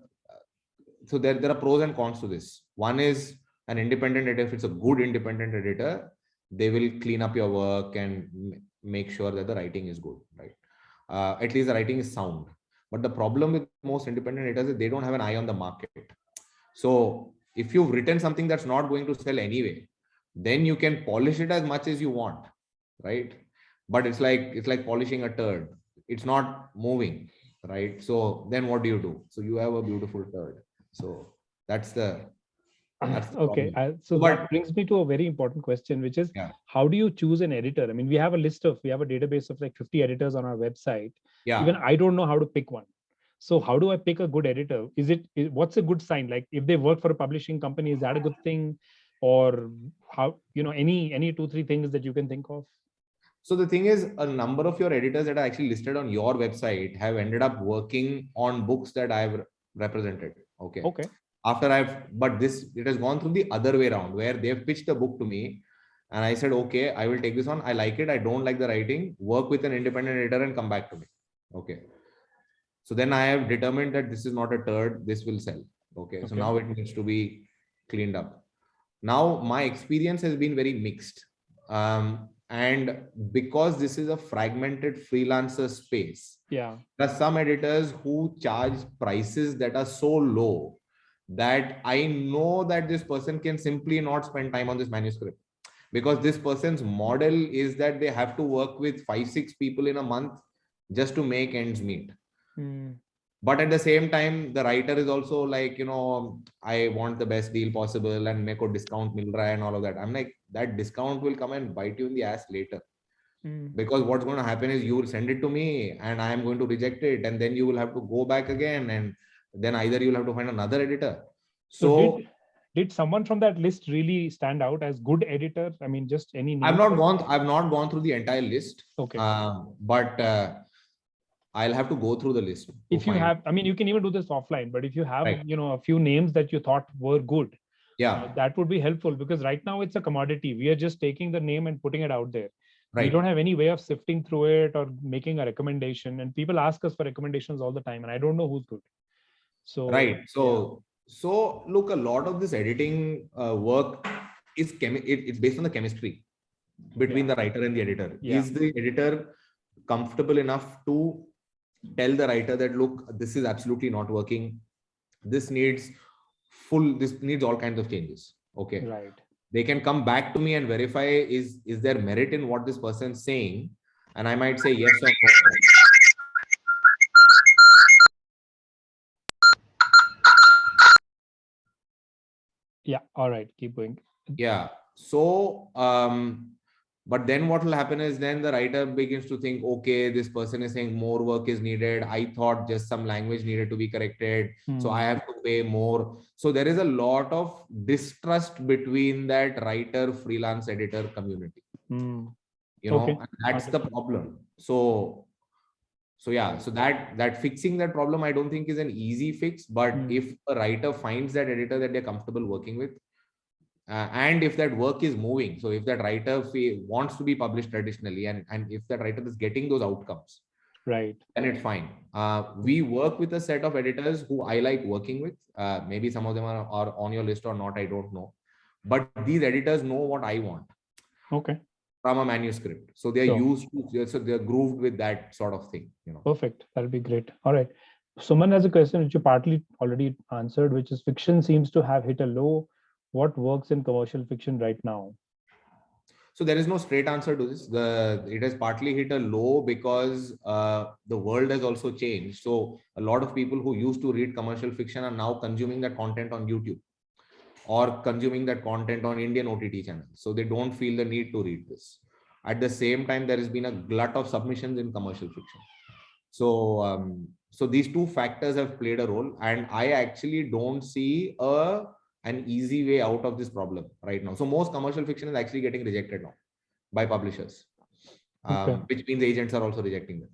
so there are pros and cons to this. One is an independent editor. If it's a good independent editor, they will clean up your work and make sure that the writing is good, right? At least the writing is sound. But the problem with most independent editors is they don't have an eye on the market. So if you've written something that's not going to sell anyway, then you can polish it as much as you want, right? But it's like polishing a turd. It's not moving, right? So then what do you do? So you have a beautiful turd. So that's the okay. So that brings me to a very important question, which is how do you choose an editor? I mean, we have a database of like 50 editors on our website. Yeah. Even I don't know how to pick one. So how do I pick a good editor? What's a good sign? Like if they work for a publishing company, is that a good thing? Or how, any 2-3 things that you can think of? So the thing is, a number of your editors that are actually listed on your website have ended up working on books that I've represented. Okay. But it has gone through the other way around, where they've pitched a book to me and I said, okay, I will take this on. I like it. I don't like the writing. Work with an independent editor and come back to me. Okay. So then I have determined that this is not a turd. This will sell. Okay. So now it needs to be cleaned up. Now my experience has been very mixed. And because this is a fragmented freelancer space, there are some editors who charge prices that are so low that I know that this person can simply not spend time on this manuscript, because this person's model is that they have to work with 5-6 people in a month just to make ends meet. But at the same time, the writer is also like, I want the best deal possible and make a discount mil raha and all of that. I'm like, that discount will come and bite you in the ass later. Because what's going to happen is you will send it to me and I am going to reject it. And then you will have to go back again and then either you'll have to find another editor. So did someone from that list really stand out as good editor? I mean, just any name? I've not gone through the entire list. Okay. But I'll have to go through the list. If you have, I mean, you can even do this offline, but if you have, Right. a few names that you thought were good, Yeah. that would be helpful, because right now it's a commodity. We are just taking the name and putting it out there. We Right. don't have any way of sifting through it or making a recommendation. And people ask us for recommendations all the time, and I don't know who's good. So Right. So look, a lot of this editing work is it's based on the chemistry between the writer and the editor. Yeah. Is the editor comfortable enough to tell the writer that, look, this is absolutely not working. This needs all kinds of changes. Okay. Right. They can come back to me and verify is there merit in what this person is saying, and I might say yes or no. Yeah. All right. Keep going. Yeah. So but then what will happen is then the writer begins to think, okay, this person is saying more work is needed. I thought just some language needed to be corrected. So I have to pay more. So there is a lot of distrust between that writer, freelance editor community. And that's the problem. So yeah, so that fixing that problem, I don't think is an easy fix, but if a writer finds that editor that they're comfortable working with, and if that work is moving, so if that writer wants to be published traditionally, and if that writer is getting those outcomes, right, then it's fine. We work with a set of editors who I like working with. Maybe some of them are on your list or not, I don't know. But these editors know what I want. Okay. From a manuscript. So they're used to, so they're grooved with that sort of thing. Perfect. That'll be great. All right. Suman has a question which you partly already answered, which is fiction seems to have hit a low. What works in commercial fiction right now? So there is no straight answer to this. It has partly hit a low because the world has also changed. So a lot of people who used to read commercial fiction are now consuming that content on YouTube or consuming that content on Indian OTT channels. So they don't feel the need to read this. At the same time, there has been a glut of submissions in commercial fiction. So so these two factors have played a role, and I actually don't see an easy way out of this problem right now. So most commercial fiction is actually getting rejected now by publishers, which means agents are also rejecting them.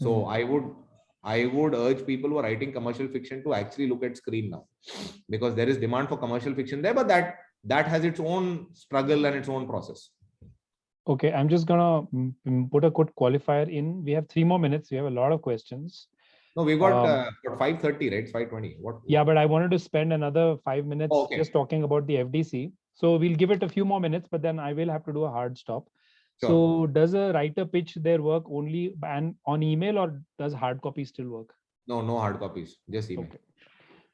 So I would urge people who are writing commercial fiction to actually look at screen now, because there is demand for commercial fiction there, but that has its own struggle and its own process. Okay, I'm just gonna put a quick qualifier in. We have 3 more minutes. We have a lot of questions. No, we've got 5:30, right? It's 5:20. What? Yeah, but I wanted to spend another 5 minutes just talking about the FDC. So we'll give it a few more minutes, but then I will have to do a hard stop. Sure. So does a writer pitch their work only on email, or does hard copy still work? No hard copies, just email. Okay.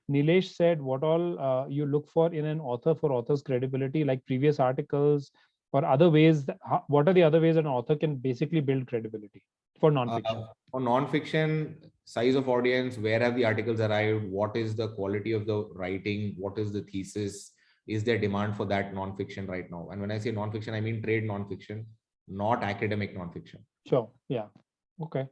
Nilesh said, what all you look for in an author for author's credibility, like previous articles or other ways? What are the other ways an author can basically build credibility for nonfiction? For nonfiction, size of audience, where have the articles arrived? What is the quality of the writing? What is the thesis? Is there demand for that nonfiction right now? And when I say nonfiction, I mean trade nonfiction, not academic nonfiction. Sure. Yeah. Okay.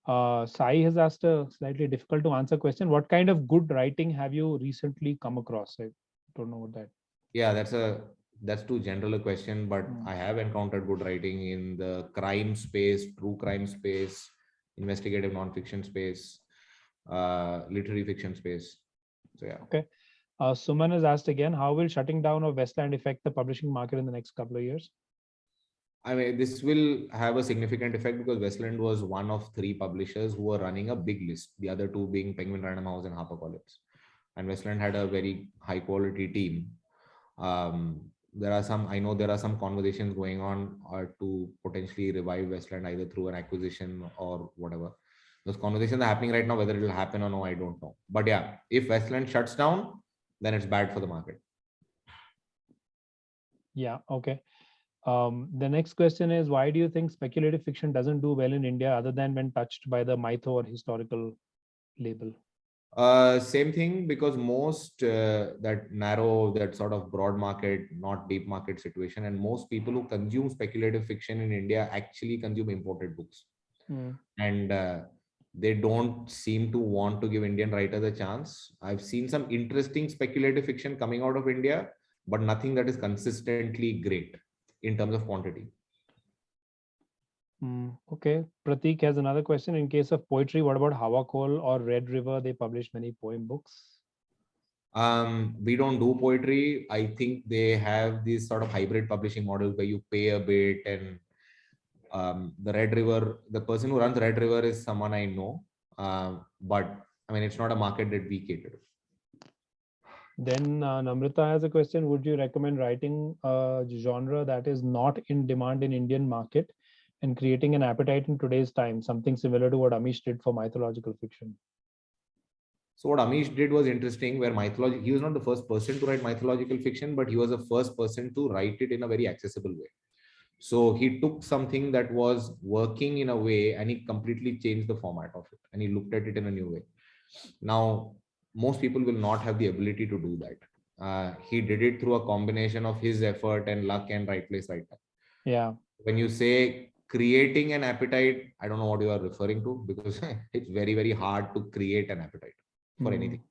Sai has asked a slightly difficult to answer question. What kind of good writing have you recently come across? I don't know what that. Yeah, that's too general a question, but I have encountered good writing in the crime space, true crime space, investigative nonfiction space, literary fiction space. So yeah. Okay. Suman has asked again, how will shutting down of Westland affect the publishing market in the next couple of years? I mean, this will have a significant effect because Westland was one of 3 publishers who were running a big list, the other 2 being Penguin Random House and HarperCollins. And Westland had a very high quality team. I know there are some conversations going on to potentially revive Westland either through an acquisition or whatever. Those conversations are happening right now. Whether it will happen or no, I don't know. But yeah, if Westland shuts down, then it's bad for the market. Yeah. Okay. The next question is, why do you think speculative fiction doesn't do well in India other than when touched by the mytho or historical label? Same thing, because most that narrow, that sort of broad market, not deep market situation, and most people who consume speculative fiction in India actually consume imported books. And they don't seem to want to give Indian writers a chance. I've seen some interesting speculative fiction coming out of India, but nothing that is consistently great in terms of quantity. Okay. Pratik has another question. In case of poetry, what about Hawakol or Red River? They publish many poem books. We don't do poetry. I think they have these sort of hybrid publishing models where you pay a bit, and the Red River, the person who runs Red River is someone I know, but I mean, it's not a market that we cater to. Then Namrata has a question. Would you recommend writing a genre that is not in demand in Indian market and creating an appetite in today's time? Something similar to what Amish did for mythological fiction. So what Amish did was interesting, where he was not the first person to write mythological fiction, but he was the first person to write it in a very accessible way. So he took something that was working in a way and he completely changed the format of it, and he looked at it in a new way. Now, most people will not have the ability to do that. He did it through a combination of his effort and luck and right place, right time. Yeah. When you say creating an appetite, I don't know what you are referring to, because it's very, very hard to create an appetite for anything.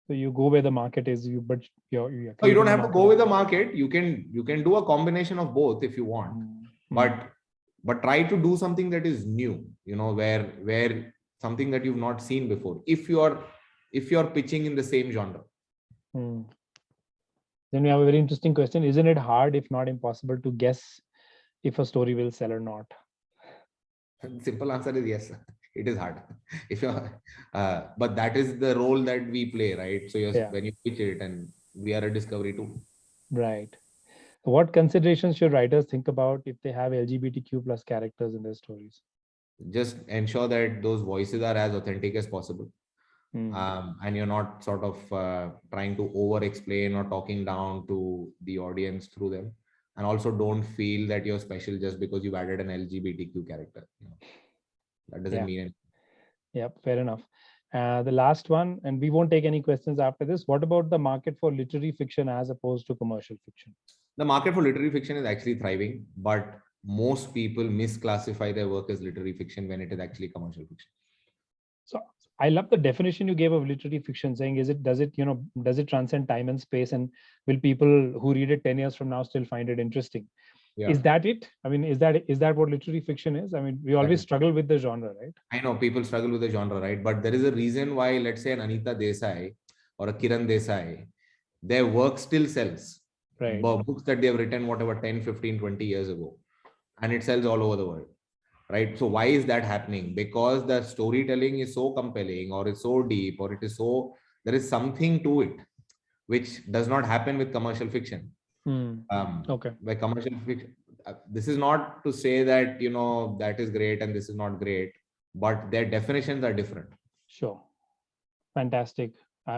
So you go where the market is, but no, you don't have to go with the market. You can do a combination of both if you want, but try to do something that is new, where something that you've not seen before, if you're pitching in the same genre. Then we have a very interesting question. Isn't it hard, if not impossible, to guess if a story will sell or not? Simple answer is yes. It is hard. If you're, but that is the role that we play, right? So when you pitch it, and we are a discovery tool. Right. What considerations should writers think about if they have LGBTQ plus characters in their stories? Just ensure that those voices are as authentic as possible. And you're not sort of trying to over explain or talking down to the audience through them. And also don't feel that you're special just because you've added an LGBTQ character. That doesn't mean anything. Yep, fair enough. The last one, and we won't take any questions after this. What about the market for literary fiction as opposed to commercial fiction? The market for literary fiction is actually thriving, but most people misclassify their work as literary fiction when it is actually commercial fiction. So I love the definition you gave of literary fiction, saying does it transcend time and space, and will people who read it 10 years from now still find it interesting? Yeah. Is that it? I mean, is that what literary fiction is? I mean, we always struggle with the genre, right? I know people struggle with the genre, right? But there is a reason why, let's say, an Anita Desai or a Kiran Desai, their work still sells. Right. Books that they have written, whatever, 10, 15, 20 years ago. And it sells all over the world, right? So why is that happening? Because the storytelling is so compelling, or it's so deep, or there is something to it, which does not happen with commercial fiction. Okay. By commercial fiction, this is not to say that, that is great and this is not great, but their definitions are different. Sure. Fantastic.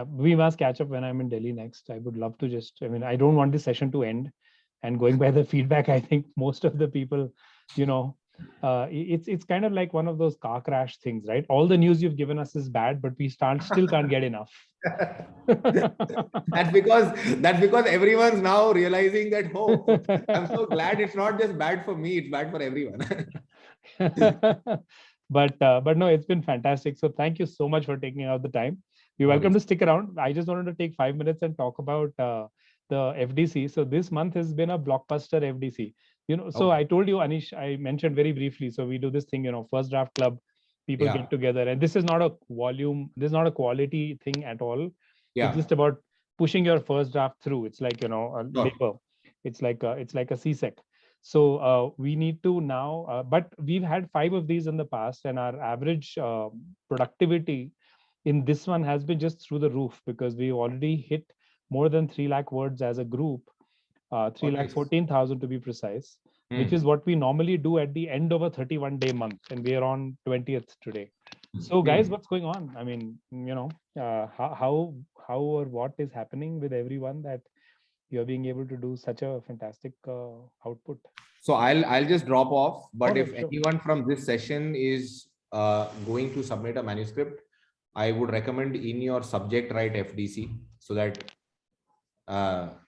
We must catch up when I'm in Delhi next. I would love to I don't want this session to end. And going by the feedback, I think most of the people, it's kind of like one of those car crash things, right? All the news you've given us is bad, but we still can't get enough. That's because everyone's now realizing that, oh, I'm so glad it's not just bad for me, it's bad for everyone. But no, it's been fantastic. So thank you so much for taking out the time. You're welcome to stick around. I just wanted to take 5 minutes and talk about the FDC. So this month has been a blockbuster FDC. So I told you, Anish, I mentioned very briefly. So we do this thing, first draft club, people get together, and this is not a this is not a quality thing at all. It's just about pushing your first draft through. It's like, a labor. It's like a CSEC. So we need to now, but we've had 5 of these in the past, and our average productivity in this one has been just through the roof, because we already hit more than 3 lakh words as a group, 3,14,000 to be precise, which is what we normally do at the end of a 31-day month, and we are on 20th today. So guys, what's going on? I mean, how or what is happening with everyone that you're being able to do such a fantastic output? So I'll just drop off, but if anyone from this session is going to submit a manuscript, I would recommend in your subject write FDC, so that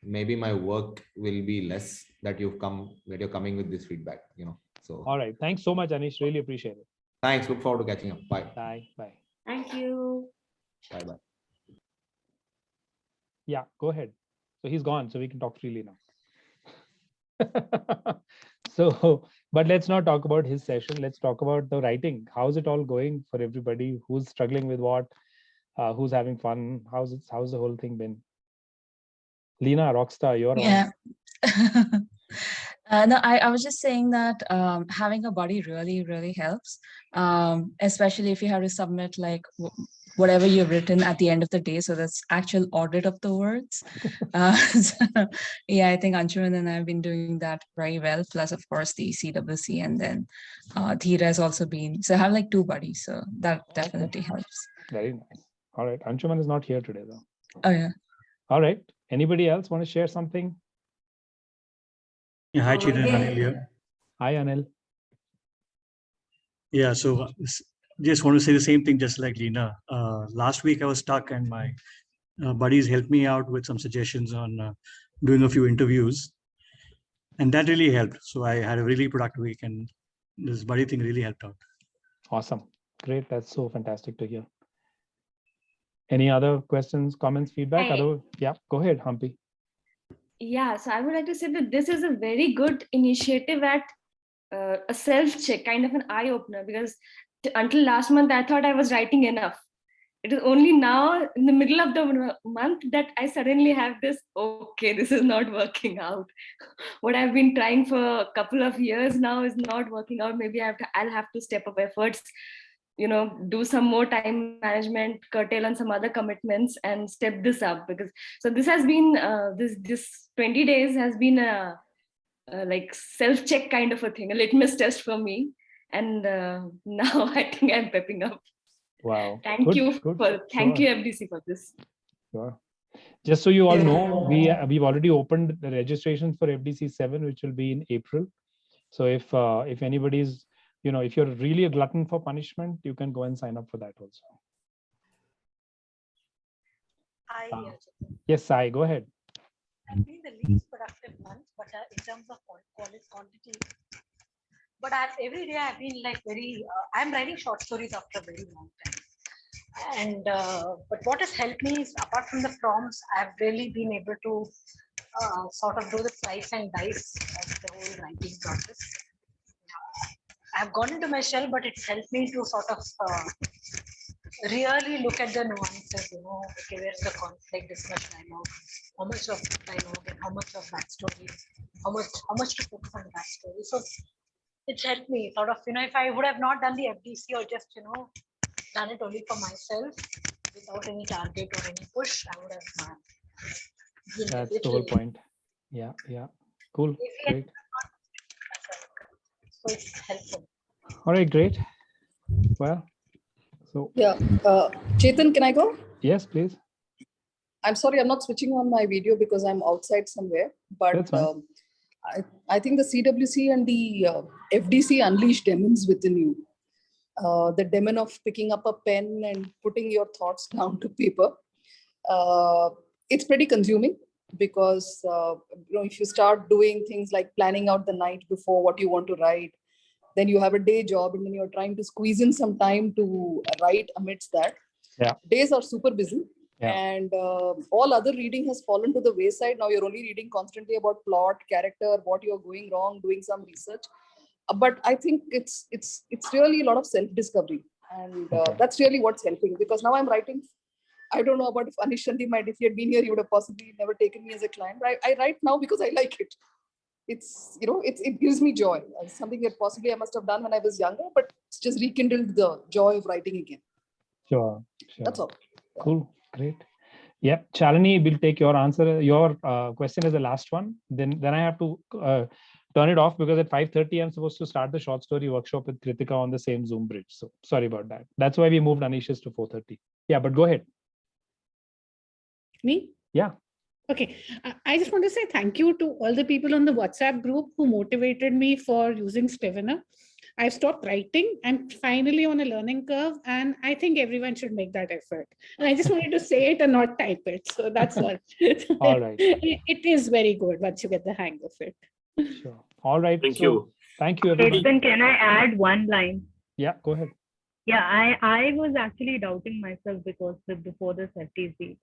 maybe my work will be less that you're coming with this feedback, So all right, thanks so much, Anish, really appreciate it. Thanks. Look forward to catching up. Bye. Bye. Bye. Thank you. Bye. Bye. Yeah, go ahead. So he's gone, so we can talk freely now. So, but let's not talk about his session. Let's talk about the writing. How's it all going for everybody? Who's struggling with what? Who's having fun? How's the whole thing been? Lena, Rockstar, you're Yeah. No, I was just saying that having a buddy really helps, especially if you have to submit like whatever you've written at the end of the day. So that's actual audit of the words. So, yeah, I think Anshuman and I have been doing that very well. Plus, of course, the CWC, and then Dhira has also been. So I have like 2 buddies. So that definitely helps. Very nice. All right. Anshuman is not here today, though. Oh, yeah. All right. Anybody else want to share something? Yeah, hi, Chetan, Anil here. Hi, Anil. Yeah, so just want to say the same thing, just like Lena. Last week I was stuck, and my buddies helped me out with some suggestions on doing a few interviews, and that really helped. So I had a really productive week, and this buddy thing really helped out. Awesome. Great. That's so fantastic to hear. Any other questions, comments, feedback? Hi. Yeah, go ahead, Humpy. Yeah, so I would like to say that this is a very good initiative at a self-check, kind of an eye-opener, because until last month, I thought I was writing enough. It is only now in the middle of the month that I suddenly have this, okay, this is not working out. What I've been trying for a couple of years now is not working out. Maybe I'll have to step up efforts, do some more time management, curtail on some other commitments, and step this up. Because so this has been this 20 days has been a like self-check kind of a thing, a litmus test for me. And now I think I'm pepping up. Wow. Thank you, FDC, for this. Sure. Just so you all know, we've already opened the registration for FDC 7, which will be in April. So if anybody's, if you're really a glutton for punishment, you can go and sign up for that also. Yes, Sai, go ahead. I've been the least productive month, but in terms of quantity. But every day I've been like I'm writing short stories after a very long time. And but what has helped me is, apart from the prompts, I've really been able to sort of do the slice and dice of the whole writing process. I've gone into my shell, but it's helped me to sort of really look at the nuances, okay, where's the conflict, this much dialogue, how much of dialogue and how much of backstory, how much to focus on backstory. So it's helped me sort of, if I would have not done the FDC or just, done it only for myself without any target or any push, I would have That's the whole point. Yeah. Cool. Great. So it's helpful. All right, great. Well, so yeah, Chetan, can I go? Yes, please. I'm sorry, I'm not switching on my video because I'm outside somewhere. But I think the CWC and the FDC unleash demons within you. The demon of picking up a pen and putting your thoughts down to paper. It's pretty consuming because if you start doing things like planning out the night before what you want to write, then you have a day job and then you're trying to squeeze in some time to write amidst that. Yeah. Days are super busy. Yeah. And all other reading has fallen to the wayside. Now you're only reading constantly about plot, character, what you're going wrong, doing some research. But I think it's really a lot of self-discovery. And that's really what's helping, because now I'm writing. I don't know about if Anish Chandy might, if he had been here, he would have possibly never taken me as a client. I write now because I like it. It gives me joy. It's something that possibly I must have done when I was younger, but it's just rekindled the joy of writing again. Sure. That's all. Cool. Great. Yep. Shalini, we'll take your answer. Your question is the last one. Then I have to turn it off because at 5:30 I'm supposed to start the short story workshop with Kritika on the same Zoom bridge. So sorry about that. That's why we moved Anish's to 4:30. Yeah, but go ahead. Me? Yeah. Okay. I just want to say thank you to all the people on the WhatsApp group who motivated me for using Scrivener. I've stopped writing. I'm finally on a learning curve, and I think everyone should make that effort. And I just wanted to say it and not type it. So that's all. All right. It is very good once you get the hang of it. Sure. All right. Thank you. Thank you, everybody. Chetan, can I add one line? Yeah, go ahead. Yeah, I was actually doubting myself because before this FTC,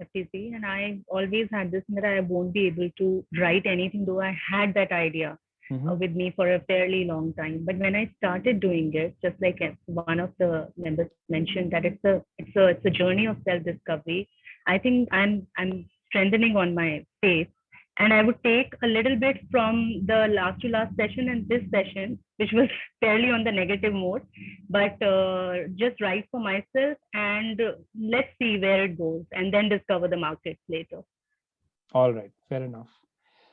and I always had this that I won't be able to write anything, though I had that idea with me for a fairly long time. But when I started doing it, just like one of the members mentioned, that it's a journey of self-discovery. I think I'm strengthening on my pace. And I would take a little bit from the last session and this session, which was fairly on the negative mode, but just write for myself and let's see where it goes and then discover the markets later. All right, fair enough.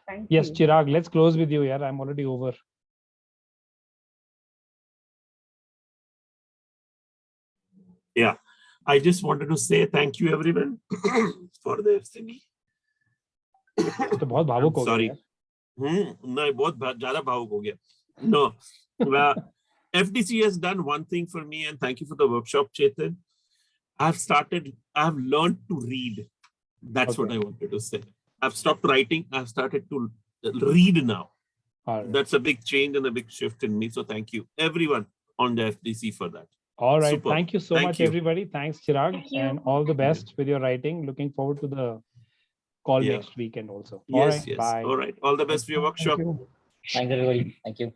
Thank yes, you. Chirag, let's close with you. Yeah, I'm already over. Yeah, I just wanted to say thank you everyone for the FCB. तो बहुत भावुक हो Sorry. गया। नहीं, बहुत ज़्यादा भावुक हो गया. No, FDC has done one thing for me, and thank you for the workshop, Chetan. I've learned to read. That's what I wanted to say. I've stopped writing. I've started to read now. Right. That's a big change and a big shift in me. So thank you everyone on the FDC for that. All right. Super. Thank you so much, everybody. Thanks, Chirag. Thank you. And all the best with your writing. Looking forward to the call next weekend also. Yes, All right. yes. Bye. All right. All the best for your workshop. Thanks, everybody. Thank you.